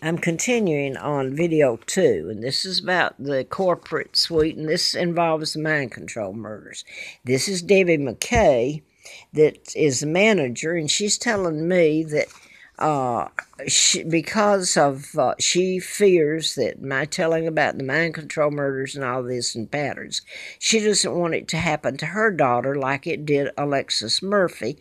I'm continuing on video 2, and this is about the corporate suite, and this involves mind control murders. This is Debbie McKay, that is the manager, and she's telling me that she fears that my telling about the mind control murders and all this and patterns, she doesn't want it to happen to her daughter like it did Alexis Murphy.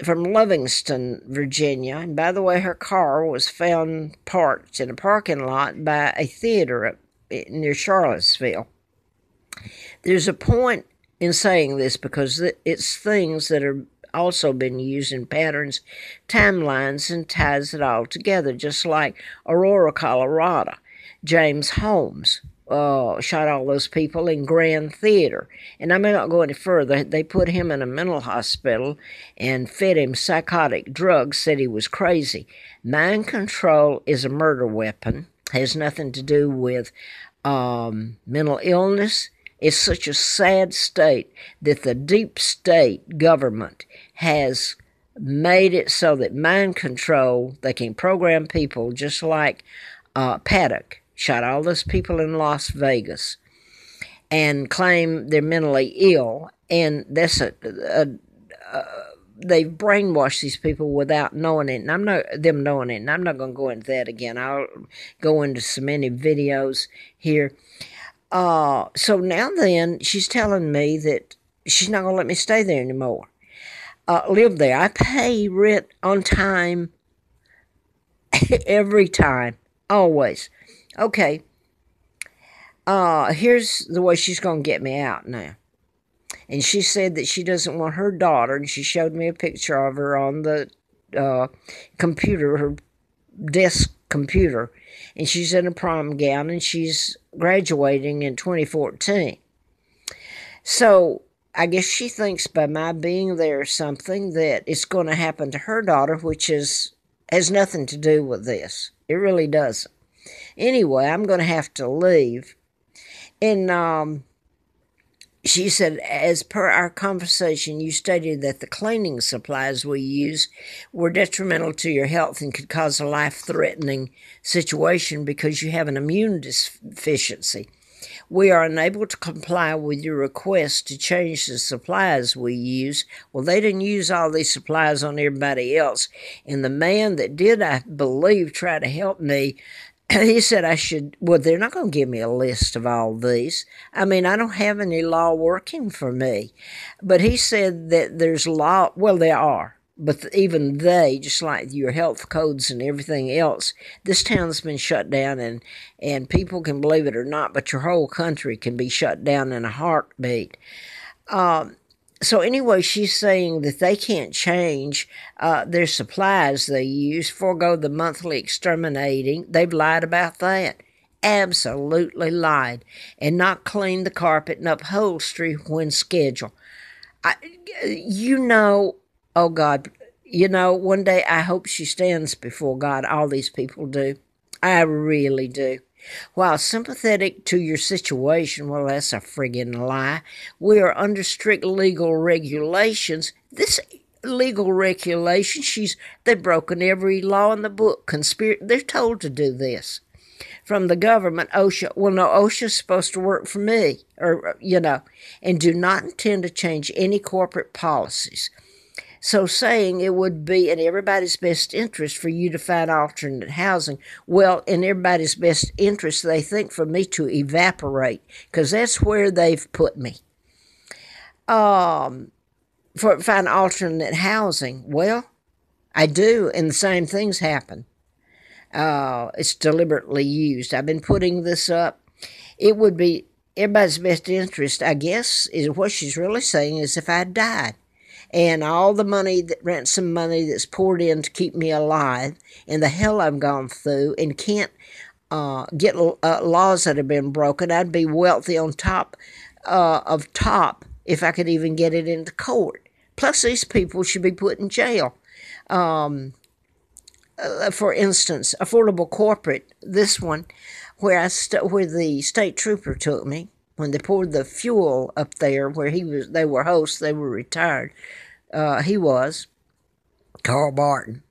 From Livingston, Virginia. And by the way, her car was found parked in a parking lot by a theater near Charlottesville. There's a point in saying this because it's things that are also been used in patterns, timelines, and ties it all together, just like Aurora, Colorado. James Holmes shot all those people in Grand Theater. And I may not go any further. They put him in a mental hospital and fed him psychotic drugs, said he was crazy. Mind control is a murder weapon, has nothing to do with mental illness. It's such a sad state that the deep state government has made it so that mind control, they can program people just like Paddock shot all those people in Las Vegas and claim they're mentally ill, and that's they've brainwashed these people without knowing it, and I'm not them knowing it, and I'm not going to go into that again. I'll go into so many videos here. So now then, she's telling me that she's not going to let me stay there anymore, live there. I pay rent on time every time, always. Okay, here's the way she's going to get me out now. And she said that she doesn't want her daughter, and she showed me a picture of her on the computer, her desk computer, and she's in a prom gown, and she's graduating in 2014. So I guess she thinks by my being there or something that it's going to happen to her daughter, which has nothing to do with this. It really doesn't. Anyway, I'm going to have to leave. And she said, as per our conversation, you stated that the cleaning supplies we use were detrimental to your health and could cause a life-threatening situation because you have an immune deficiency. We are unable to comply with your request to change the supplies we use. Well, they didn't use all these supplies on everybody else. And the man that did, I believe, try to help me, he said I should, well, they're not going to give me a list of all these. I mean, I don't have any law working for me. But he said that there's law, well, there are. But even they, just like your health codes and everything else, this town's been shut down, and people can believe it or not, but your whole country can be shut down in a heartbeat. So anyway, she's saying that they can't change their supplies they use, forego the monthly exterminating. They've lied about that. Absolutely lied. And not clean the carpet and upholstery when scheduled. Oh God, one day I hope she stands before God. All these people do. I really do. While sympathetic to your situation, well, that's a friggin' lie. We are under strict legal regulations. This legal regulation, they've broken every law in the book. They're told to do this. From the government, OSHA, well, no, OSHA's supposed to work for me, and do not intend to change any corporate policies. So saying it would be in everybody's best interest for you to find alternate housing, well, in everybody's best interest, they think for me to evaporate, because that's where they've put me. For find alternate housing, well, I do, and the same things happen. It's deliberately used. I've been putting this up. It would be everybody's best interest, I guess, is what she's really saying, is if I died. And all the money, ransom money that's poured in to keep me alive, and the hell I've gone through, and can't get laws that have been broken, I'd be wealthy on top of top if I could even get it into court. Plus, these people should be put in jail. For instance, Affordable Corporate, this one, where the state trooper took me, when they poured the fuel up there where they were hosts, they were retired. He was, Carl Barton.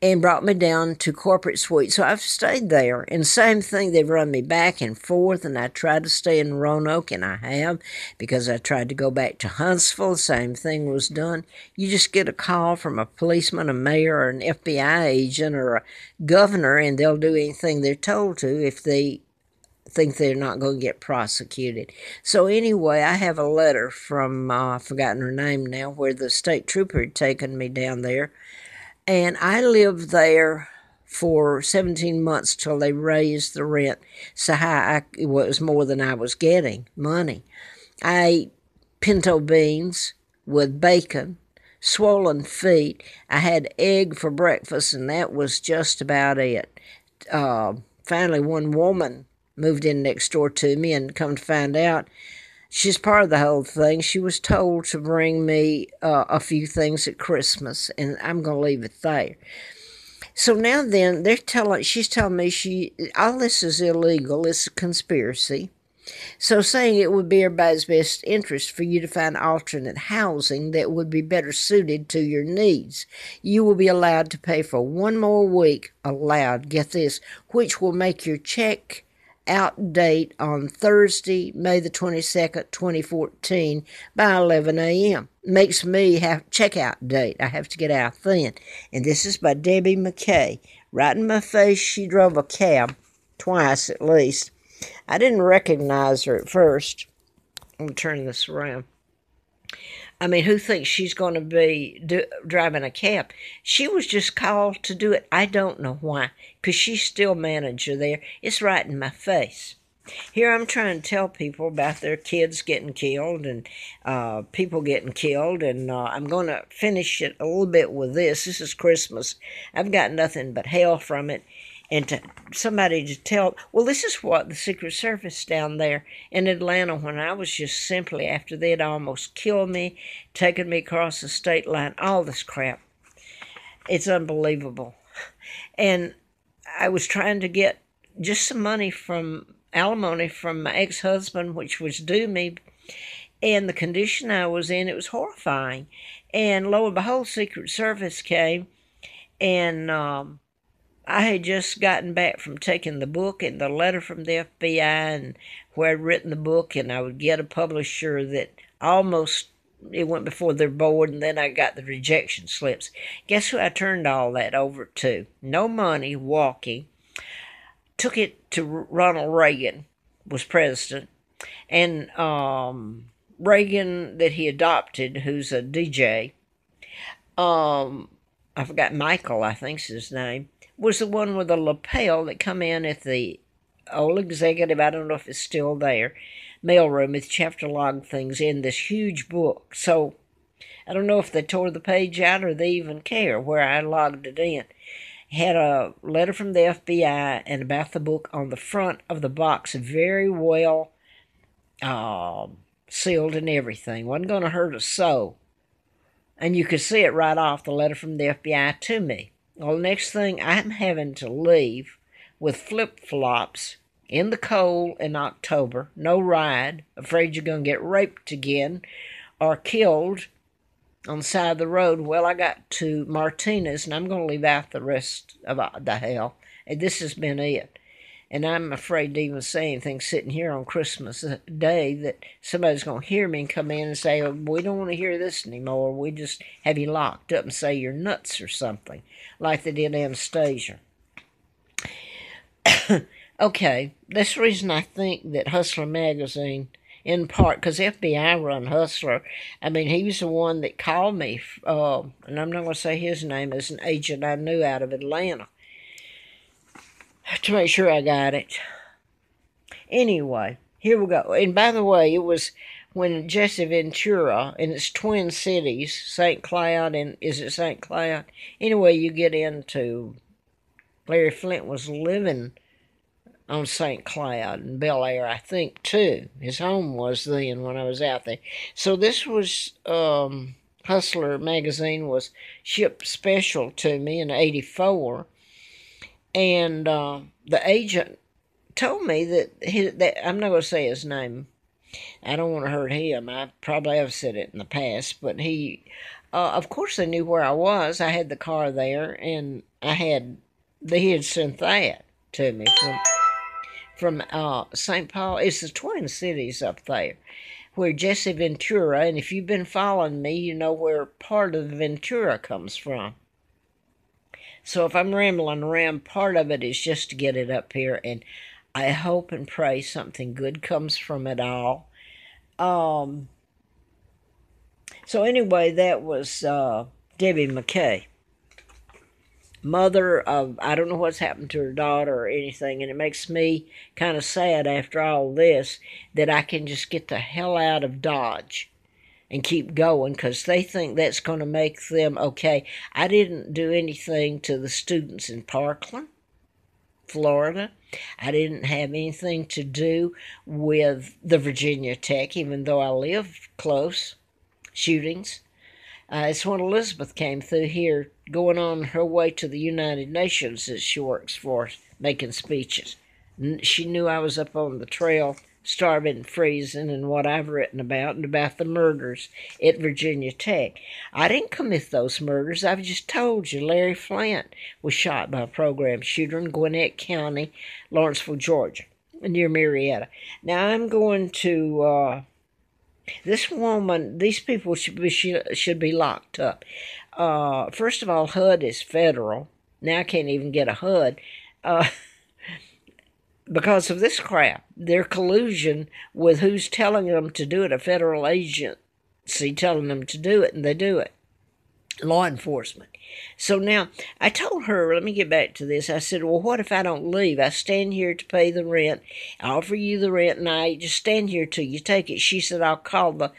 and brought me down to Corporate Suite. So I've stayed there. And same thing, they've run me back and forth, and I tried to stay in Roanoke, and I have, because I tried to go back to Huntsville. Same thing was done. You just get a call from a policeman, a mayor, or an FBI agent, or a governor, and they'll do anything they're told to if they think they're not going to get prosecuted. So anyway, I have a letter from, I've forgotten her name now, where the state trooper had taken me down there. And I lived there for 17 months till they raised the rent so high it was more than I was getting money. I ate pinto beans with bacon, swollen feet. I had egg for breakfast, and that was just about it. Finally, one woman moved in next door to me, and come to find out, she's part of the whole thing. She was told to bring me a few things at Christmas, and I'm going to leave it there. So now then, she's telling me all this is illegal. It's a conspiracy. So saying it would be everybody's best interest for you to find alternate housing that would be better suited to your needs. You will be allowed to pay for one more week, get this, which will make your check out date on Thursday, May the 22nd, 2014 by 11 a.m. Makes me have checkout date. I have to get out then. And this is by Debbie McKay. Right in my face, she drove a cab, twice at least. I didn't recognize her at first. I'm turning this around. I mean, who thinks she's going to be driving a cab? She was just called to do it. I don't know why, because she's still manager there. It's right in my face. Here I'm trying to tell people about their kids getting killed and people getting killed, and I'm going to finish it a little bit with this. This is Christmas. I've got nothing but hell from it. And to somebody to tell, well, this is what the Secret Service down there in Atlanta, when I was just simply, after they'd almost killed me, taken me across the state line, all this crap. It's unbelievable. And I was trying to get just some money from alimony from my ex-husband, which was due me. And the condition I was in, it was horrifying. And lo and behold, Secret Service came, and I had just gotten back from taking the book and the letter from the FBI and where I'd written the book, and I would get a publisher that almost, it went before their board, and then I got the rejection slips. Guess who I turned all that over to? No money, walking. Took it to Ronald Reagan, was president, and Reagan that he adopted, who's a DJ, I forgot, Michael, I think's his name, was the one with the lapel that come in at the old executive, I don't know if it's still there, mailroom with chapter log things in this huge book. So I don't know if they tore the page out or they even care where I logged it in. Had a letter from the FBI and about the book on the front of the box, very well sealed and everything. Wasn't going to hurt a soul. And you could see it right off, the letter from the FBI to me. Well, the next thing, I'm having to leave with flip-flops in the cold in October, no ride, afraid you're going to get raped again or killed on the side of the road. Well, I got to Martinez, and I'm going to leave out the rest of the hell. And this has been it. And I'm afraid to even say anything sitting here on Christmas Day that somebody's going to hear me and come in and say, oh, we don't want to hear this anymore. We just have you locked up and say you're nuts or something, like they did Anastasia. Okay, that's the reason I think that Hustler magazine, in part, because FBI run Hustler. I mean, he was the one that called me, and I'm not going to say his name, as an agent I knew out of Atlanta, to make sure I got it. Anyway, here we go. And by the way, it was when Jesse Ventura, in its twin cities, St. Cloud, and is it St. Cloud? Anyway, you get into, Larry Flint was living on St. Cloud and Bel Air, I think, too. His home was then when I was out there. So this was, Hustler magazine was shipped special to me in '84. And the agent told me that I'm not going to say his name. I don't want to hurt him. I probably have said it in the past, but he Of course, they knew where I was. I had the car there, and he had sent that to me from St. Paul. It's the Twin Cities up there, where Jesse Ventura, and if you've been following me, you know where part of Ventura comes from. So if I'm rambling around, part of it is just to get it up here, and I hope and pray something good comes from it all. So anyway, that was Debbie McKay, mother of, I don't know what's happened to her daughter or anything, and it makes me kind of sad after all this that I can just get the hell out of Dodge and keep going because they think that's going to make them okay. I didn't do anything to the students in Parkland, Florida. I didn't have anything to do with the Virginia Tech, even though I live close. Shootings. It's when Elizabeth came through here, going on her way to the United Nations that she works for, making speeches. She knew I was up on the trail, starving and freezing, and what I've written about, and about the murders at Virginia Tech. I didn't commit those murders. I've just told you Larry Flint was shot by a program shooter in Gwinnett County, Lawrenceville, Georgia, near Marietta. Now I'm going to... this woman, these people should be locked up. First of all, HUD is federal. Now I can't even get a HUD because of this crap. Their collusion with who's telling them to do it, a federal agency telling them to do it, and they do it. Law enforcement. So now, I told her, let me get back to this. I said, well, what if I don't leave? I stand here to pay the rent. I offer you the rent, and I just stand here till you take it. She said, I'll call the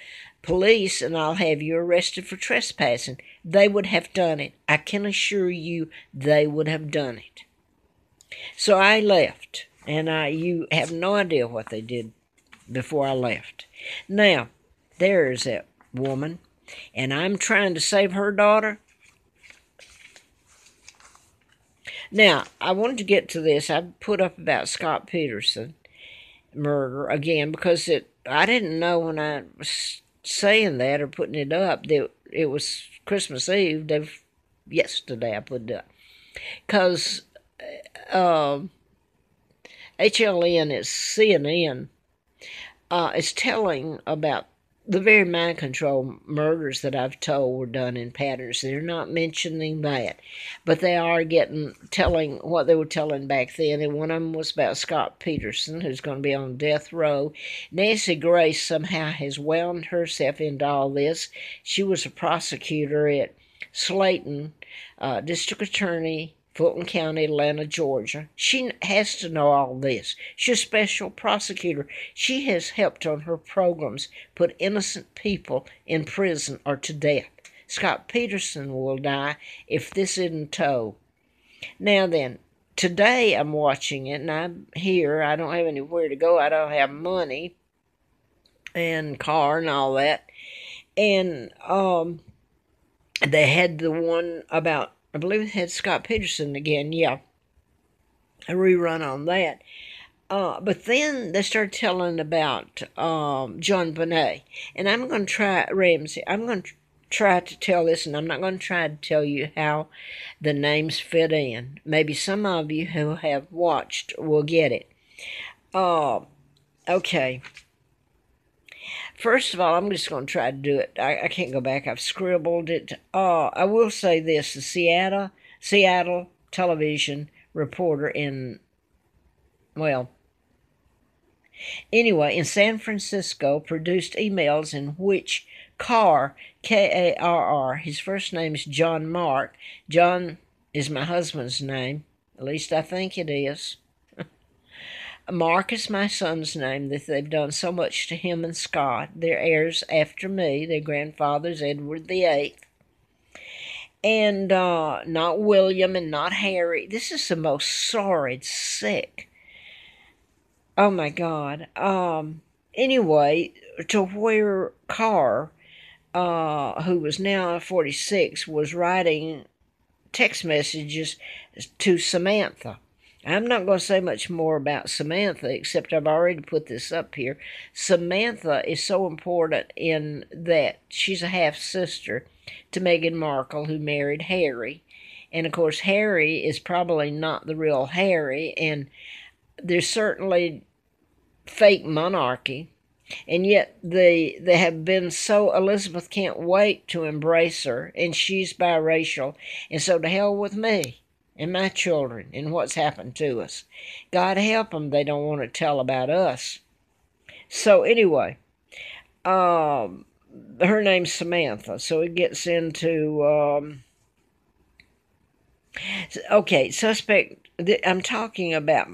police, and I'll have you arrested for trespassing. They would have done it. I can assure you they would have done it. So I left, and you have no idea what they did before I left. Now, there's that woman, and I'm trying to save her daughter. Now, I wanted to get to this. I put up about Scott Peterson murder again because I didn't know when I was saying that or putting it up that it was Christmas Eve. Yesterday I put it up. Because HLN is CNN is telling about the very mind control murders that I've told were done in patterns. They're not mentioning that, but they are telling what they were telling back then. And one of them was about Scott Peterson, who's going to be on death row. Nancy Grace somehow has wound herself into all this. She was a prosecutor at Slayton, district attorney, Fulton County, Atlanta, Georgia. She has to know all this. She's a special prosecutor. She has helped on her programs put innocent people in prison or to death. Scott Peterson will die if this isn't told. Now then, today I'm watching it, and I'm here. I don't have anywhere to go. I don't have money and car and all that. And they had the one about, I believe it had Scott Peterson again, yeah, a rerun on that. But then they started telling about John Benet. And I'm going to try, Ramsey, I'm going to try to tell this, and I'm not going to try to tell you how the names fit in. Maybe some of you who have watched will get it. Okay. First of all, I'm just going to try to do it. I can't go back. I've scribbled it. I will say this. The Seattle television reporter in San Francisco produced emails in which Carr, K-A-R-R, his first name is John Mark. John is my husband's name. At least I think it is. Mark is my son's name, that they've done so much to him and Scott. They're heirs after me. Their grandfather's Edward VIII. And not William and not Harry. This is the most sordid, sick. Oh, my God. Anyway, to where Carr, who was now 46, was writing text messages to Samantha. I'm not going to say much more about Samantha, except I've already put this up here. Samantha is so important in that she's a half-sister to Meghan Markle, who married Harry. And of course, Harry is probably not the real Harry, and there's certainly fake monarchy. And yet they have been so, Elizabeth can't wait to embrace her, and she's biracial. And so to hell with me and my children and what's happened to us. God help them, they don't want to tell about us. So anyway, her name's Samantha. So it gets into, okay, suspect, I'm talking about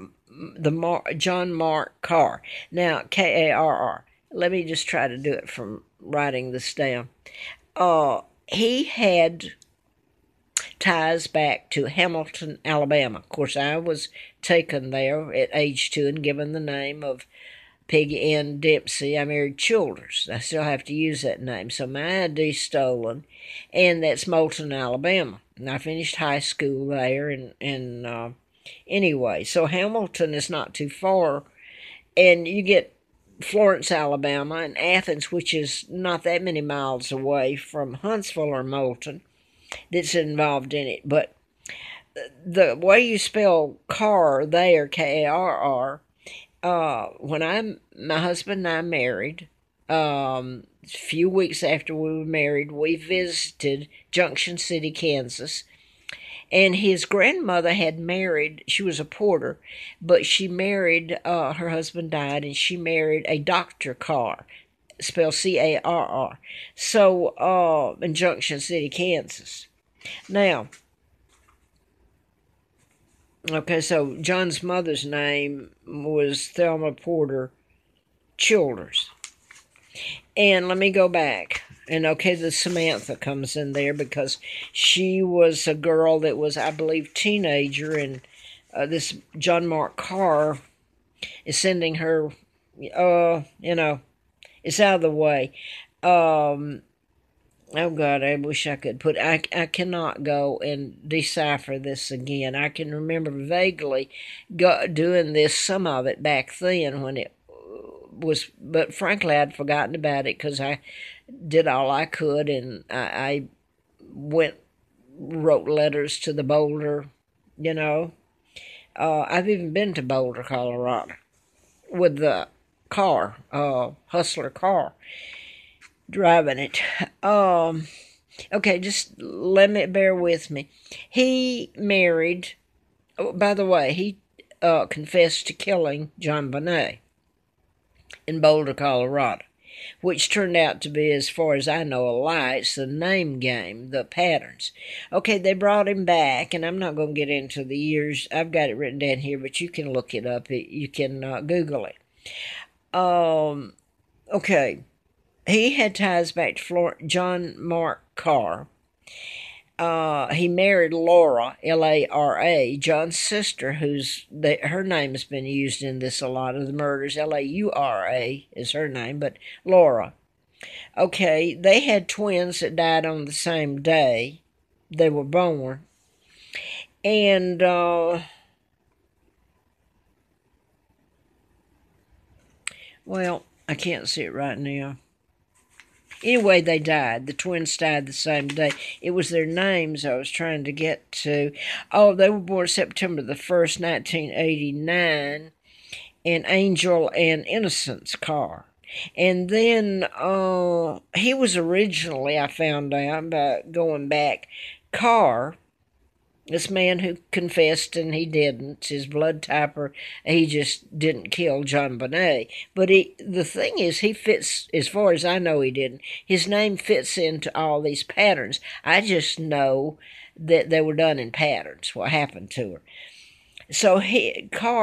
John Mark Carr. Now, Karr. Let me just try to do it from writing this down. He had ties back to Hamilton, Alabama. Of course, I was taken there at age 2 and given the name of Peggy Ann Dempsey. I married Childers. I still have to use that name. So my ID's stolen, and that's Moulton, Alabama. And I finished high school there, and anyway, so Hamilton is not too far, and you get Florence, Alabama, and Athens, which is not that many miles away from Huntsville or Moulton, that's involved in it. But the way you spell Carr there, Karr, when my husband and I married, a few weeks after we were married, we visited Junction City, Kansas. And his grandmother had married, she was a porter, but she married, her husband died, and she married a Dr. Carr, spelled Carr. So, in Junction City, Kansas. Now, okay, so John's mother's name was Thelma Porter Childers. And let me go back. And okay, the Samantha comes in there because she was a girl that was, I believe, teenager, and this John Mark Carr is sending her, it's out of the way. Oh God, I wish I could I cannot go and decipher this again. I can remember vaguely doing this, some of it back then when it was, but frankly I'd forgotten about it because I did all I could, and I wrote letters to the Boulder, I've even been to Boulder, Colorado with the car, Hustler car, driving it. Okay, just bear with me. He married, by the way, he confessed to killing John Benet in Boulder, Colorado, which turned out to be, as far as I know, a lie. It's the name game, the patterns. Okay, they brought him back, and I'm not going to get into the years. I've got it written down here, but you can look it up. You can Google it. Okay, he had ties back to John Mark Carr. He married Laura, Lara, John's sister, her name has been used in this a lot of the murders. Laura is her name, but Laura. Okay, they had twins that died on the same day they were born. And, well, I can't see it right now. Anyway, they died. The twins died the same day. It was their names I was trying to get to. Oh, they were born September the 1st, 1989, and Angel and Innocence Carr. And then he was originally, I found out by going back, Carr, this man who confessed and he didn't, his blood typer, he just didn't kill John Benet. But the thing is, he fits, as far as I know he didn't, his name fits into all these patterns. I just know that they were done in patterns, what happened to her. So Carr